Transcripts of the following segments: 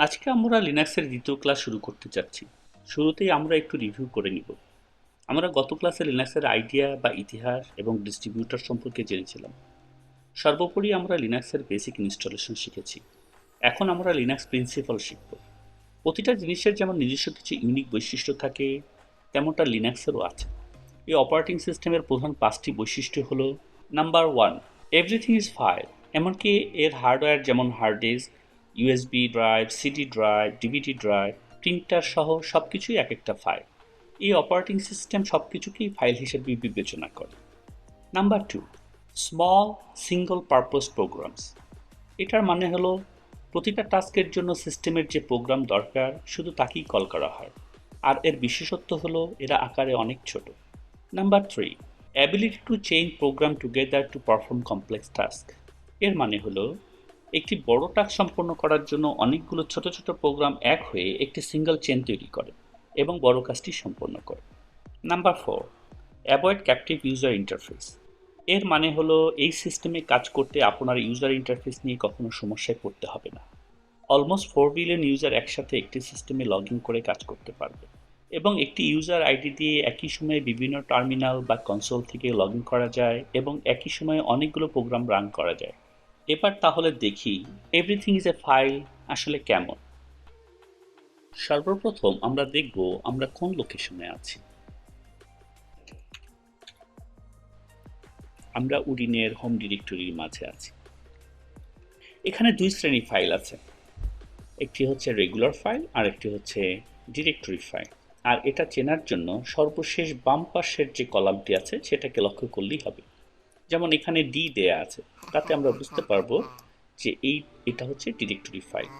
আজকে আমরা লিনাক্সের দ্বিতীয় ক্লাস শুরু করতে যাচ্ছি। শুরুতেই আমরা একটু রিভিউ করে নিব। আমরা গত ক্লাসে লিনাক্সের আইডিয়া বা ইতিহাস এবং ডিস্ট্রিবিউটর সম্পর্কে জেনেছিলাম। সর্বোপরি আমরা লিনাক্সের বেসিক ইনস্টলেশন শিখেছি। এখন আমরা লিনাক্স প্রিন্সিপাল শিখব। প্রতিটা জিনিসের যেমন নিজস্ব কিছু ইউনিক বৈশিষ্ট্য থাকে, তেমনটা লিনাক্সেরও আছে। এই অপারেটিং সিস্টেমের প্রধান 5টি বৈশিষ্ট্য হলো: নাম্বার 1, এভরিথিং ইজ ফাইল। এমনকি এর হার্ডওয়্যার যেমন hard disk, USB drive, CD drive, DVD drive, printer সহ সব কিছুই এক একটা ফাইল। এই অপারেটিং সিস্টেম সব কিছুকেই ফাইল হিসেবে বিবেচনা করে। Number 2, small single purpose programs. এটার মানে হলো প্রতিটা টাস্কের জন্য সিস্টেমের যে প্রোগ্রাম দরকার শুধু তাকেই কল করা হয়। আর এর বিশেষত্ব হলো এরা আকারে অনেক ছোট। Number 3, ability to chain program together to perform complex task. এর মানে হলো একটি বড় টাস্ক সম্পন্ন করার জন্য অনেকগুলো ছোট ছোট প্রোগ্রাম এক হয়ে একটি সিঙ্গল চেইন তৈরি করে এবং বড় কাজটি সম্পন্ন করে। Number 4, avoid captive user interface. এর মানে হলো এই সিস্টেমে কাজ করতে আপনার ইউজার ইন্টারফেস নিয়ে কখনো সমস্যায় পড়তে হবে না। অলমোস্ট 4 বিলিয়ন ইউজার একসাথে একটি সিস্টেমে লগ ইন করে কাজ করতে পারবে এবং একটি ইউজার আইডি দিয়ে একই সময়ে বিভিন্ন টার্মিনাল বা কনসোল থেকে লগ ইন করা যায় এবং একই সময়ে অনেকগুলো প্রোগ্রাম রান করা যায়। এবার তাহলে দেখি এভরিথিং ইজ এ ফাইল আসলে কেমন। সর্বপ্রথম আমরা দেখব আমরা কোন লোকেশনে আছি। আমরা উডিনের হোম ডিরেক্টরির মাঝে আছি। এখানে দুই শ্রেণীর ফাইল আছে, একটি হচ্ছে রেগুলার ফাইল আর একটি হচ্ছে ডিরেক্টরি ফাইল। আর এটা চেনার জন্য সর্বশেষ বাম পাশের যে কলামটি আছে সেটাকে লক্ষ্য করলেই হবে। যেমন এখানে ডি দেয়া আছে, তাতে আমরা বুঝতে পারবো যে এটা হচ্ছে ডিরেক্টরি ফাইল।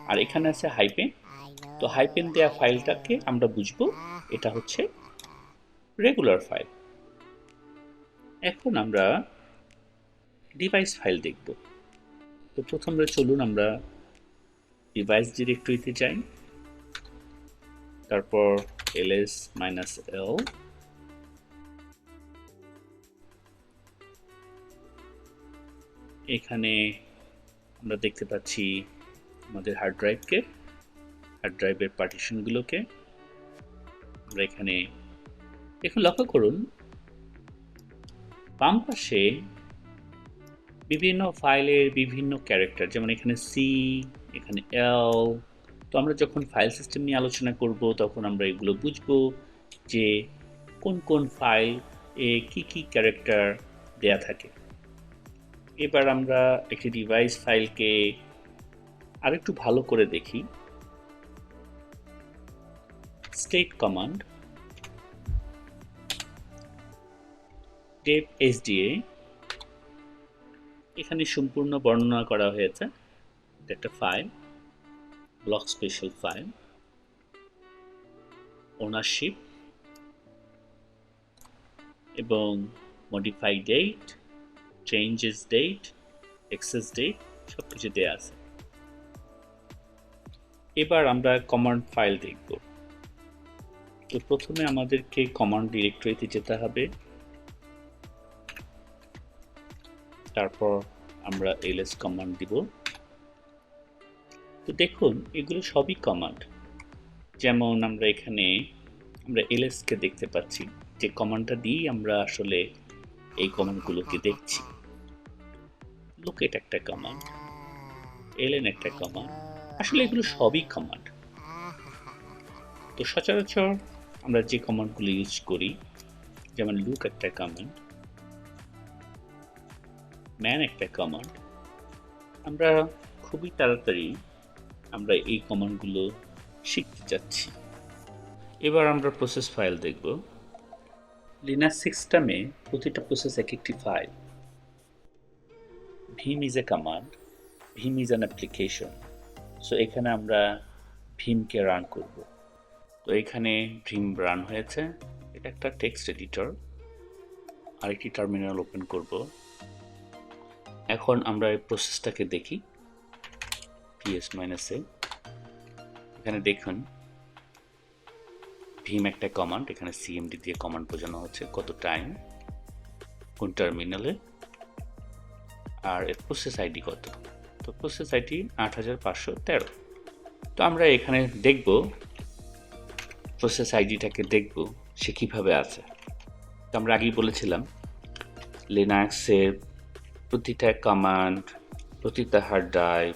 আর এখানে আছে হাইপেন, তো হাইপেন দেয়া ফাইলটাকে আমরা বুঝবো এটা হচ্ছে রেগুলার ফাইল। এখন আমরা ডিভাইস ফাইল দেখব। তো প্রথমে চলুন আমরা ডিভাইস ডিরেক্টরিতে যাই, তারপর ls-l, এখানে আমরা দেখতে পাচ্ছি আমাদের হার্ড ড্রাইভের পার্টিশনগুলোকে। আমরা এখানে এখন লক্ষ্য করুন বাম পাশে বিভিন্ন ফাইলের বিভিন্ন ক্যারেক্টার, যেমন এখানে সি, এখানে এল। তো আমরা যখন ফাইল সিস্টেম নিয়ে আলোচনা করব তখন আমরা এগুলো বুঝবো যে কোন কোন ফাইল এ কি কি ক্যারেক্টার দেয়া থাকে। এবার আমরা একটি ডিভাইস ফাইলকে আরেকটু ভালো করে দেখি। স্টেট কমান্ড, def-sda, এখানে সম্পূর্ণ বর্ণনা করা হয়েছে। একটা file, block special file, ownership এবং modify date, changes date, access date সব কিছু দেওয়া আছে। এবার আমরা কমান্ড ফাইল দেখব। তো প্রথমে আমাদেরকে কমান্ড ডিরেক্টরিতে যেতে হবে, তারপর আমরা ls কমান্ড দিব। তো দেখুন এগুলো সবই কমান্ড। যেমন আমরা এখানে ls কে দেখতে পাচ্ছি, যে কমান্ডটা দিয়ে আমরা আসলে এই কমান্ডগুলোকে দেখছি। লোকেট একটা কমান্ড, ln একটা কমান্ড, আসলে এগুলো সবই কমান্ড। তো সচরাচর আমরা যে কমান্ডগুলো ইউজ করি, যেমন লুক একটা কমান্ড, ম্যান একটা কমান্ড, আমরা খুবই তাড়াতাড়ি আমরা এই কমান্ডগুলো শিখতে যাচ্ছি। এবার আমরা প্রসেস ফাইল দেখব। লিনাক্স সিস্টেমে প্রতিটা প্রসেস এক একটি file. vim is a command, vim is an application, so এখানে আমরা ভীমকে রান করব। তো এখানে ভীম রান হয়েছে, এটা একটা টেক্সট এডিটর। আরেকটি টার্মিনাল ওপেন করব। এখন আমরা এই প্রসেসটাকে দেখি, ps-a। এখানে দেখুন ভীম একটা কমান্ড, এখানে cmd দিয়ে কমান্ড বোঝানো হচ্ছে কত টাইম, কোন টার্মিনালে, আর এর প্রসেস আইডি কত। তো প্রসেস আইডি 8513। তো আমরা এখানে দেখব প্রসেস আইডিটাকে দেখব সে কিভাবে আছে। তো আমরা আগেই বলেছিলাম লিনাক্সের প্রতিটা কমান্ড, প্রতিটা hard drive,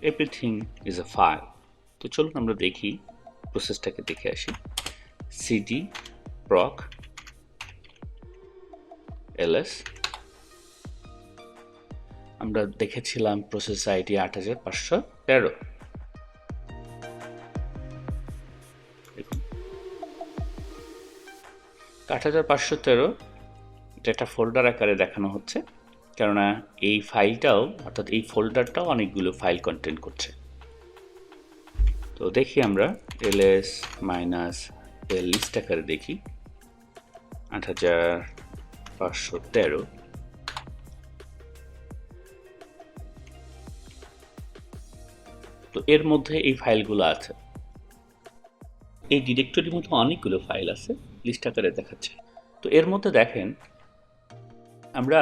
everything is a file. তো চলুন আমরা দেখি, প্রসেসটাকে দেখে আসি। সিডি প্রক ls, আমরা দেখেছিলাম প্রসেস আইডি 8513। দেখুন 8513 এটা একটা ফোল্ডার আকারে দেখানো হচ্ছে, কেননা এই ফাইলটাও অর্থাৎ এই ফোল্ডারটাও অনেকগুলো ফাইল কন্টেন্ট করছে। তো দেখি আমরা ls -l লিস্ট আকারে দেখি 8513। তো এর মধ্যে এই ফাইলগুলো আছে। এই ডিরেক্টরির মধ্যে অনেকগুলো ফাইল আছে, লিস্ট আকারে দেখাচ্ছে। তো এর মধ্যে দেখেন আমরা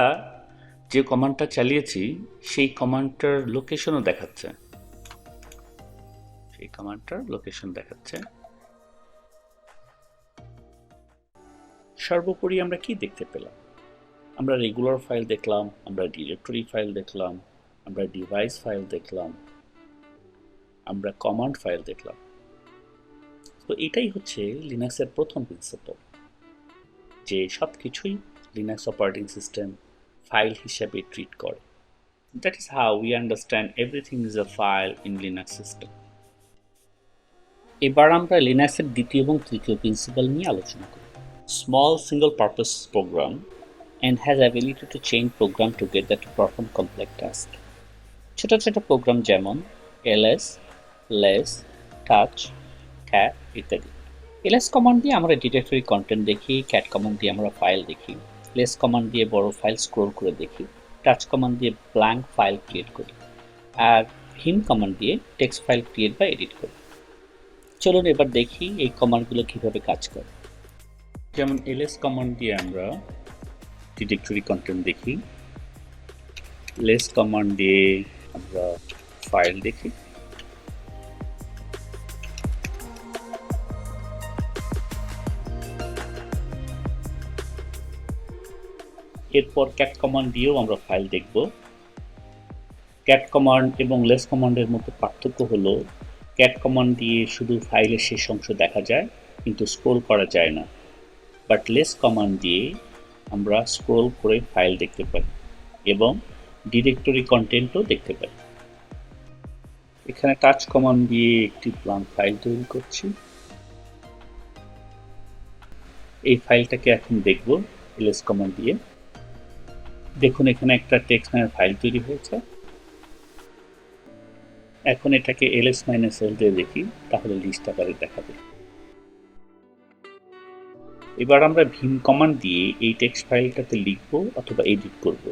যে কমান্ডটা চালিয়েছি সেই কমান্ডটার লোকেশনও দেখাচ্ছে, সেই কমান্ডটার লোকেশন দেখাচ্ছে। সর্বোপরি আমরা কি দেখতে পেলাম? আমরা রেগুলার ফাইল দেখলাম, আমরা ডিরেক্টরি ফাইল দেখলাম, আমরা ডিভাইস ফাইল দেখলাম, আমরা কমান্ড ফাইল দেখলাম। তো এটাই হচ্ছে লিনাক্সের প্রথম প্রিন্সিপল, যে সব কিছুই লিনাক্স অপারেটিং সিস্টেম ফাইল হিসেবে ট্রিট করে। That is how we understand everything is a file in Linux system. এবার আমরা লিনাক্সের দ্বিতীয় এবং তৃতীয় প্রিন্সিপল নিয়ে আলোচনা করি। Small single purpose program and has ability to chain program together to perform complex tasks. ছোট ছোট প্রোগ্রাম যেমন ls, les, touch, cat ইত্যাদি। ls কমান্ড দিয়ে আমরা ডিরেক্টরি কন্টেন্ট দেখি, cat কমান্ড দিয়ে আমরা ফাইল দেখি, les কমান্ড দিয়ে বড় ফাইল স্ক্রোল করে দেখি, touch কমান্ড দিয়ে ব্ল্যাঙ্ক ফাইল ক্রিয়েট করি, আর vim কমান্ড দিয়ে টেক্সট ফাইল ক্রিয়েট বা এডিট করি। চলুন এবার দেখি এই কমান্ডগুলো কিভাবে কাজ করে। যেমন ls কমান্ড দিয়ে আমরা ডিরেক্টরি কন্টেন্ট দেখি, les কমান্ড দিয়ে আমরা ফাইল দেখি, এরপর cat কমান্ড দিয়েও আমরা ফাইল দেখব। cat কমান্ড এবং les কমান্ডের মধ্যে পার্থক্য হলো cat কমান্ড দিয়ে শুধু ফাইলের শেষ অংশ দেখা যায় কিন্তু স্ক্রোল করা যায় না, বাট les কমান্ড দিয়ে আমরা স্ক্রোল করে ফাইল দেখতে পাই এবং ডিরেক্টরি কন্টেন্টও দেখতে পাই। এখানে টাচ কমান্ড দিয়ে একটি ব্ল্যাঙ্ক ফাইল তৈরি করছি। এই ফাইলটাকে এখন দেখব ls কমান্ড দিয়ে। দেখুন এখানে একটা টেক্সট নামের ফাইল তৈরি হয়েছে। এখন এটাকে ls-l দিয়ে দেখি, তাহলে লিস্ট আকারে দেখাবে। এবার আমরা vim কমান্ড দিয়ে এই টেক্সট ফাইলটাতে লিখব অথবা এডিট করব।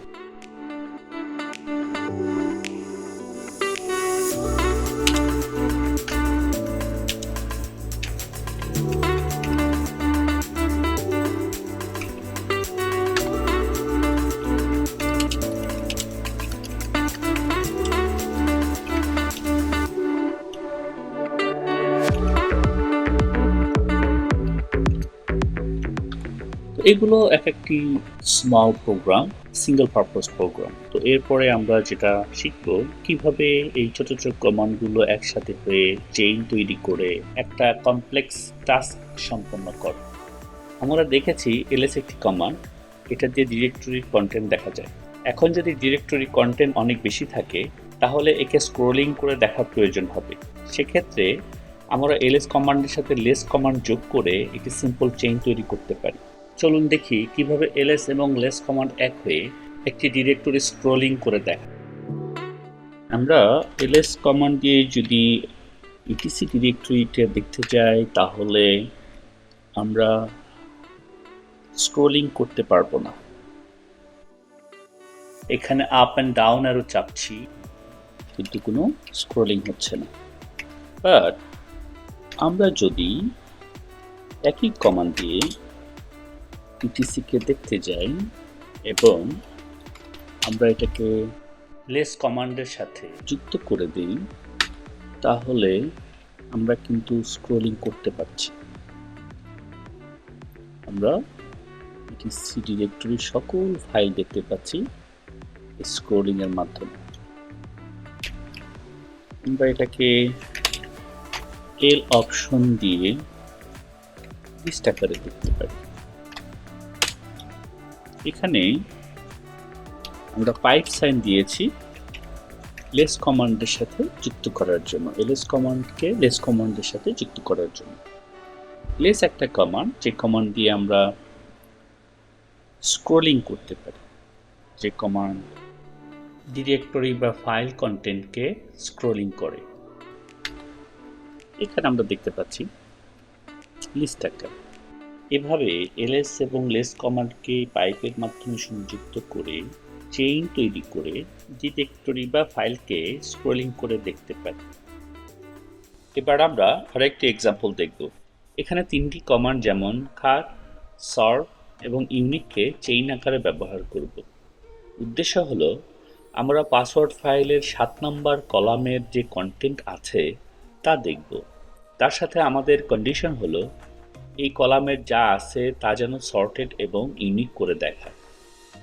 এগুলো এক একটি small program, single purpose program. তো এরপরে আমরা যেটা শিখব কিভাবে এই ছোট ছোট কমান্ডগুলো একসাথে হয়ে চেইন তৈরি করে একটা কমপ্লেক্স টাস্ক সম্পন্ন করে। আমরা দেখেছি ls একটি কমান্ড, এটা দিয়ে ডিরেক্টরির কন্টেন্ট দেখা যায়। এখন যদি ডিরেক্টরি কন্টেন্ট অনেক বেশি থাকে তাহলে একে স্ক্রোলিং করে দেখার প্রয়োজন হবে। সেক্ষেত্রে আমরা ls কমান্ডের সাথে les কমান্ড যোগ করে একটি সিম্পল চেইন তৈরি করতে পারি। চলুন দেখি কিভাবে ls এবং les কমান্ড এক হয়ে একটি ডিরেক্টরি স্ক্রোলিং করে দেখায়। আমরা ls কমান্ড দিয়ে যদি etc ডিরেক্টরিটা দেখতে যাই তাহলে আমরা স্ক্রোলিং করতে পারবো না। এখানে আপ অ্যান্ড ডাউন অ্যারো চাপছি কিন্তু কোনো স্ক্রোলিং হচ্ছে না। বাট আমরা যদি একই কমান্ড দিয়ে etc কে দেখতে যাই এবং আমরা এটাকে les কমান্ডের সাথে যুক্ত করে দিই তাহলে আমরা কিন্তু স্ক্রলিং করতে পারছি। আমরা সি ডিরেক্টরির সকল ফাইল দেখতে পাচ্ছি স্ক্রলিং এর মাধ্যমে। আমরা এটাকে এল অপশন দিয়ে লিস্ট আকারে দেখতে পারি। এখানে আমরা পাইপ সাইন দিয়েছি লেস কমান্ডের সাথে যুক্ত করার জন্য, এলএস কমান্ডকে লেস কমান্ডের সাথে যুক্ত করার জন্য। লেস একটা কমান্ড, যে কমান্ড দিয়ে আমরা স্ক্রলিং করতে পারি, যে কমান্ড ডিরেক্টরি বা ফাইল কন্টেন্টকে স্ক্রলিং করে। এখানে আমরা দেখতে পাচ্ছি লিস্ট আকার। এভাবে এলএস এবং লেস কমান্ডকে পাইপের মাধ্যমে সংযুক্ত করে চেইন তৈরি করে ডিরেক্টরি বা ফাইলকে স্ক্রলিং করে দেখতে পারি। এবার আমরা আরেকটি এক্সাম্পল দেখব। এখানে তিনটি কমান্ড যেমন কাট, সর্ট এবং ইউনিককে চেইন আকারে ব্যবহার করব। উদ্দেশ্য হলো আমরা পাসওয়ার্ড ফাইলের 7 নম্বর কলামের যে কন্টেন্ট আছে তা দেখব। তার সাথে আমাদের কন্ডিশন হলো এই কলামের যা আছে তা যেন সর্টেড এবং ইউনিক করে দেখায়।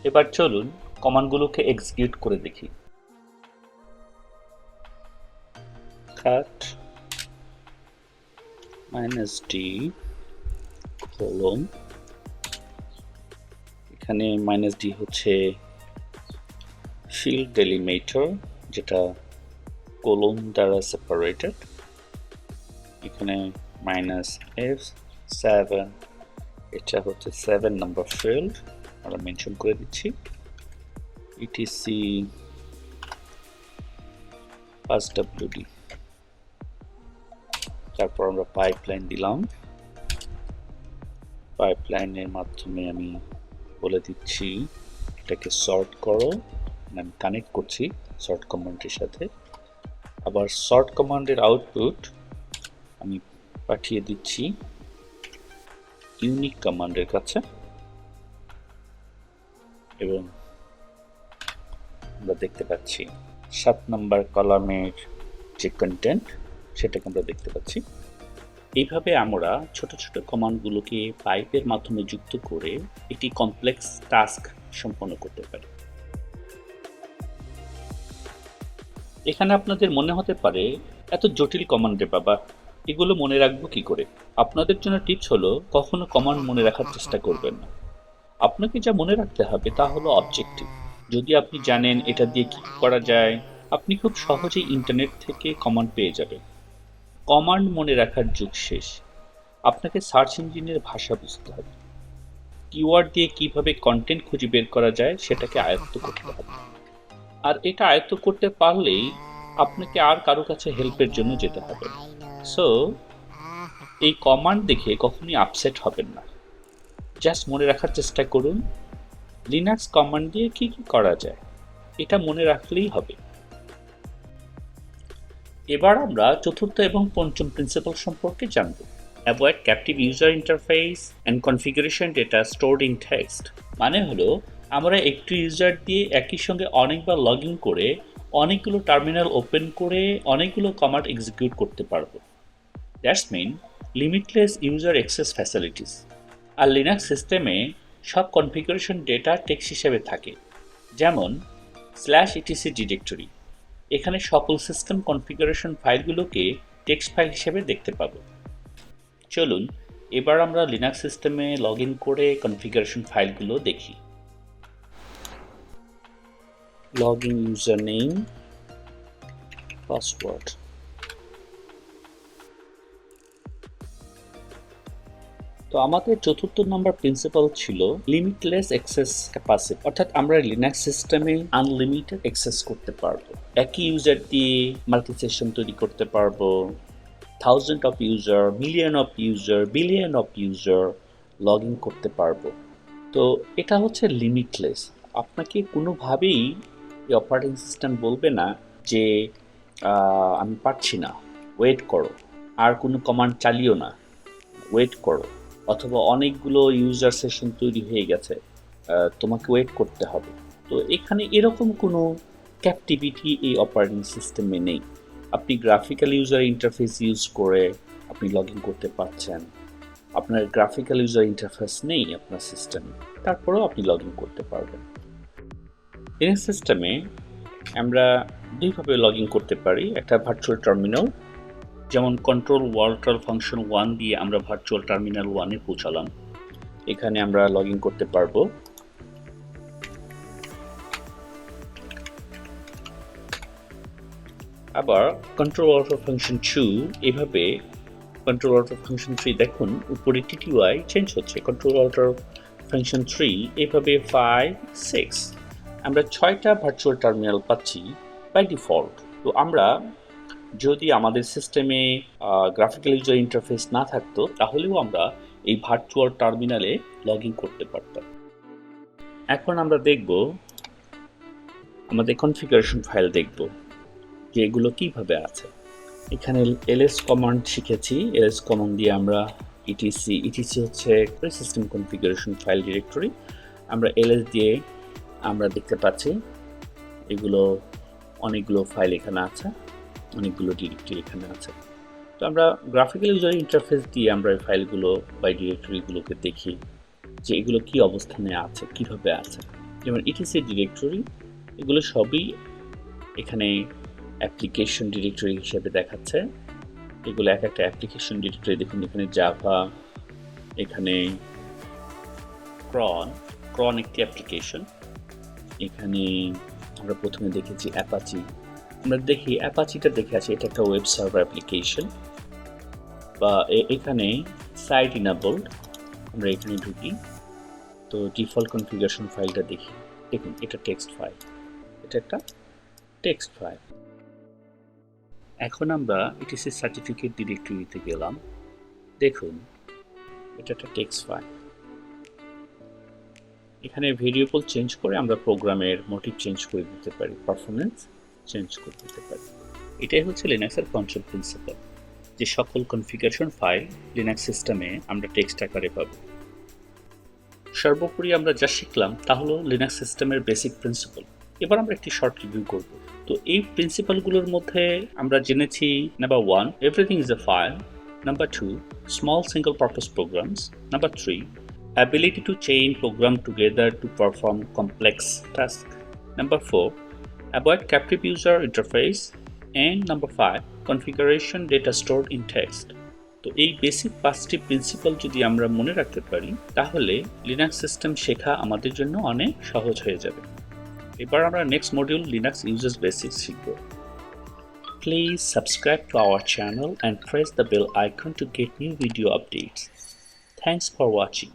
এবার চলুন কমান্ডগুলোকে এক্সিকিউট করে দেখি। কাট -d colon, এখানে -d হচ্ছে ফিল্ড ডেলিমিটার, যেটা কোলন দ্বারা সেপারেটেড। এখানে -f7, এটা হচ্ছে 7 নম্বর ফিল্ড, আমরা মেনশন করে দিচ্ছি। etc passwd, তারপর আমরা পাইপলাইন দিলাম। পাইপলাইনের মাধ্যমে আমি বলে দিচ্ছি এটাকে সর্ট করো, আমি কানেক্ট করছি সর্ট কমান্ডের সাথে। আবার সর্ট কমান্ডের আউটপুট আমি পাঠিয়ে দিচ্ছি ইউনিক কমান্ডের কাছে, এবং আমরা দেখতে পাচ্ছি 7 নম্বর কলামের যে কন্টেন্ট সেটাকে আমরা দেখতে পাচ্ছি। এইভাবে আমরা ছোট ছোট কমান্ডগুলোকে পাইপের মাধ্যমে যুক্ত করে একটি কমপ্লেক্স টাস্ক সম্পন্ন করতে পারি। এখানে আপনাদের মনে হতে পারে এত জটিল কমান্ড রে বাবা, এগুলো মনে রাখবো কি করে? আপনাদের জন্য টিপস হলো কখনো কমান্ড মনে রাখার চেষ্টা করবেন না। আপনাকে যা মনে রাখতে হবে তা হলো অবজেক্টিভ। যদি আপনি জানেন এটা দিয়ে কি করা যায়, আপনি খুব সহজেই ইন্টারনেট থেকে কমান্ড পেয়ে যাবেন। কমান্ড মনে রাখার যুগ শেষ। আপনাকে সার্চ ইঞ্জিনের ভাষা বুঝতে হবে। কিওয়ার্ড দিয়ে কিভাবে কন্টেন্ট খুঁজে বের করা যায় সেটাকে আয়ত্ত করতে হবে। আর এটা আয়ত্ত করতে পারলেই আপনাকে আর কারো কাছে হেল্পের জন্য যেতে হবে। সো এই কমান্ড দেখে কখনোই আপসেট হবেন না, জাস্ট মনে রাখার চেষ্টা করুন লিনাক্স কমান্ড দিয়ে কি কি করা যায়, এটা মনে রাখলেই হবে। এবার আমরা চতুর্থ এবং পঞ্চম প্রিন্সিপাল সম্পর্কে জানব। Avoid captive user interface and configuration data stored in text. মানে হলো আমরা একটি ইউজার দিয়ে একই সঙ্গে অনেকবার লগ ইন করে অনেকগুলো টার্মিনাল ওপেন করে অনেকগুলো কমান্ড এক্সিকিউট করতে পারবো। That's mean limitless user access facilities. আর লিনাক্স সিস্টেমে সব কনফিগারেশন ডেটা টেক্সট হিসেবে থাকে, যেমন /etc ডিরেক্টরি। এখানে সকল সিস্টেম কনফিগারেশন ফাইলগুলোকে টেক্সট ফাইল হিসেবে দেখতে পাবো। চলুন এবার আমরা লিনাক্স সিস্টেমে লগ ইন করে কনফিগারেশন ফাইলগুলো দেখি। Login user name, password. তো আমাদের চতুর্থ নম্বর প্রিন্সিপাল ছিল লিমিটলেস অ্যাক্সেস ক্যাপাসিটি, অর্থাৎ আমরা লিনাক্স সিস্টেমে আনলিমিটেড অ্যাক্সেস করতে পারবো। একই ইউজার দিয়ে মাল্টি সেশন তৈরি করতে পারবো, thousand of user, million of user, billion of user log in করতে পারবো। তো এটা হচ্ছে লিমিটলেস। আপনাকে কোনোভাবেই এই অপারেটিং সিস্টেম বলবে না যে আমি পারছি না, ওয়েট করো, আর কোনো কমান্ড চালিও না, ওয়েট করো, অথবা অনেকগুলো ইউজার সেশন তৈরি হয়ে গেছে, তোমাকে ওয়েট করতে হবে। তো এখানে এরকম কোনো ক্যাপটিভিটি এই অপারেটিং সিস্টেমে নেই। আপনি গ্রাফিক্যাল ইউজার ইন্টারফেস ইউজ করে আপনি লগ ইন করতে পারছেন। আপনার গ্রাফিক্যাল ইউজার ইন্টারফেস নেই আপনার সিস্টেমে, তারপরেও আপনি লগ ইন করতে পারবেন। লিনাক্স সিস্টেমে আমরা দুইভাবে লগ ইন করতে পারি। একটা ভার্চুয়াল টার্মিনাল, যেমন কন্ট্রোল ওয়ার্ল্টাল ফাংশন 1 দিয়ে আমরা ভার্চুয়াল টার্মিনাল 1-এ পৌঁছালাম। এখানে আমরা লগ ইন করতে পারবো। আবার কন্ট্রোল ওয়ার্ল্টাল ফাংশন 2, এভাবে কন্ট্রোল ওয়ার্ল্টাল ফাংশন 3, দেখুন উপরে টিটিওয়াই চেঞ্জ হচ্ছে। কন্ট্রোল ওয়ার্ল্টাল ফাংশন 3, এভাবে 5, 6, আমরা 6টা ভার্চুয়াল টার্মিনাল পাচ্ছি বাই ডিফল্ট। তো আমরা যদি আমাদের সিস্টেমে গ্রাফিক্যাল ইউজার ইন্টারফেস না থাকতো, তাহলেও আমরা এই ভার্চুয়াল টার্মিনালে লগ ইন করতে পারতাম। এখন আমরা দেখব আমাদের কনফিগারেশন ফাইল, দেখব যে এগুলো কিভাবে আছে। এখানে ls কমান্ড শিখেছি। ls কমান্ড দিয়ে আমরা etc হচ্ছে সিস্টেম কনফিগারেশন ফাইল ডিরেক্টরি। আমরা ls দিয়ে আমরা দেখতে পাচ্ছি এগুলো অনেকগুলো ফাইল এখানে আছে, অনেকগুলো ডিরেক্টরি এখানে আছে। তো আমরা গ্রাফিক্যাল ইউজার ইন্টারফেস দিয়ে আমরা এই ফাইলগুলো বা ডিরেক্টরিগুলোকে দেখি যে এগুলো কি অবস্থানে আছে, কিভাবে আছে। যেমন etc ডিরেক্টরি, এগুলো সবই এখানে অ্যাপ্লিকেশন ডিরেক্টরি হিসেবে দেখাচ্ছে। এগুলো এক একটা অ্যাপ্লিকেশন ডিরেক্টরি। দেখুন এখানে জাভা, এখানে ক্রন একটি অ্যাপ্লিকেশন। এখানে আমরা প্রথমে দেখেছি অ্যাপাচি। আমরা দেখি অ্যাপাচিটা দেখে আছি, এটা একটা ওয়েব সার্ভার অ্যাপ্লিকেশন। বা এখানে সাইট ইনেবলড, আমরা এখানে ঢুকি। তো ডিফল্ট কনফিগারেশন ফাইলটা দেখি। দেখুন এটা টেক্সট ফাইল, এটা একটা টেক্সট ফাইল। এখন আমরা etc সার্টিফিকেট ডিরেক্টরিতে গেলাম। দেখুন এটা একটা টেক্সট ফাইল। এখানে ভেরিয়েবল চেঞ্জ করে আমরা প্রোগ্রামের মোটিভ চেঞ্জ করে দিতে পারি, পারফরমেন্স চেঞ্জ করে দিতে পারি। এটাই হচ্ছে লিনাক্সের কন্ট্রোল প্রিন্সিপাল, যে সকল কনফিগারেশন ফাইল লিনাক্স সিস্টেমে আমরা টেক্সট আকারে পাব। সর্বোপরি আমরা যা শিখলাম তা হলো লিনাক্স সিস্টেমের বেসিক প্রিন্সিপাল। এবার আমরা একটি শর্ট রিভিউ করব। তো এই প্রিন্সিপালগুলোর মধ্যে আমরা জেনেছি number 1, everything is a file. Number 2, small single purpose programs. Number 3, ability to chain program together to perform complex tasks. Number 4, avoid captive user interface. And number 5, configuration data stored in text. তো এই basic 5টি principal যদি আমরা মনে রাখতে পারি, তাহলে Linux system শেখা আমাদের জন্য অনেক সহজ হয়ে যাবে। এবার আমরা next module Linux users basics শিখব। Please subscribe to our channel and press the bell icon to get new video updates. Thanks for watching.